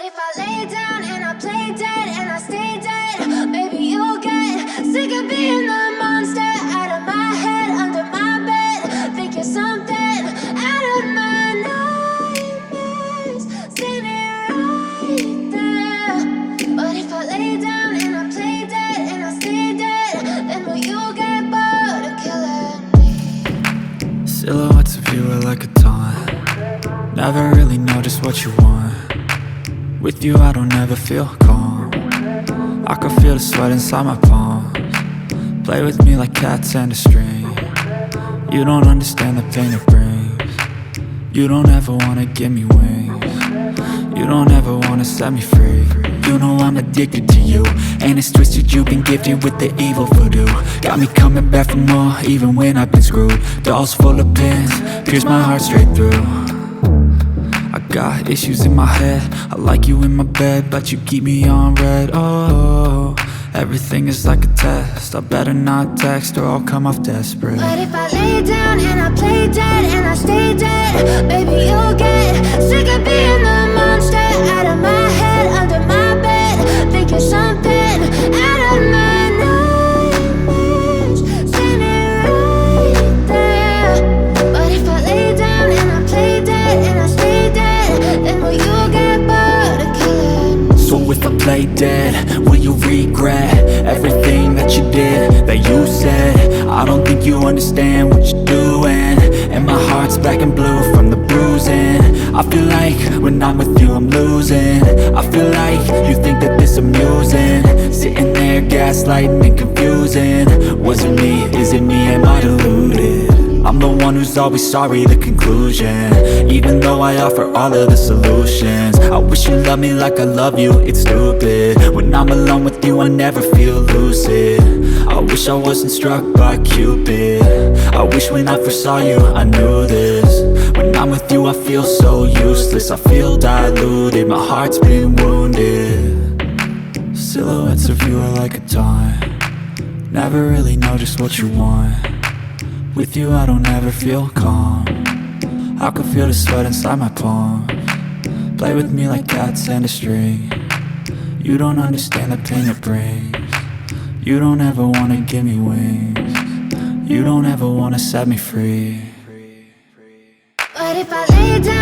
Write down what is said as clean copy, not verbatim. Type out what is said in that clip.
if I lay down and I play dead and I stay dead, maybe you'll get sick of being the monster out of my head, under my bed. Think you're something out of my nightmares, standing right there. But if I lay down and I play dead and I stay dead, then will you get bored of killing me? Silhouettes of you are like a taunt. Never really know just what you want. With you I don't ever feel calm. I can feel the sweat inside my palms. Play with me like cats and a string. You don't understand the pain it brings. You don't ever wanna give me wings. You don't ever wanna set me free. You know I'm addicted to you, and it's twisted, you've been gifted with the evil voodoo. Got me coming back for more, even when I've been screwed. Dolls full of pins, pierce my heart straight through. I got issues in my head, I like you in my bed, but you keep me on red. Oh, everything is like a test, I better not text or I'll come off desperate. But if I lay down and I play dead and I stay dead, baby you'll get sick of being the monster out of my head, under my bed. Think you're something out of my nightmares, standing right there. But if I lay down and I play dead and I stay dead, then will you get bored of killing me? So if I play dead, will you regret everything that you did, that you said? I don't think you understand what you're doing, and my heart's black and blue from the bruising. I feel like when I'm with you I'm losing. I feel like you think that this amusing, sitting there gaslighting and confusing. Was it me? Is it me? Am I deluded? I'm the one who's always sorry, the conclusion, even though I offer all of the solutions. I wish you loved me like I love you, it's stupid. When I'm alone with you I never feel lucid. I wish I wasn't struck by Cupid. I wish when I first saw you I knew this. When I'm with you I feel so useless, I feel diluted, my heart's been wounded. Silhouettes of you are like a taunt. Never really know just what you want. With you I don't ever feel calm. I can feel the sweat inside my palms. Play with me like cats and a string. You don't understand the pain it brings. You don't ever wanna give me wings. You don't ever wanna set me free. But if I lay down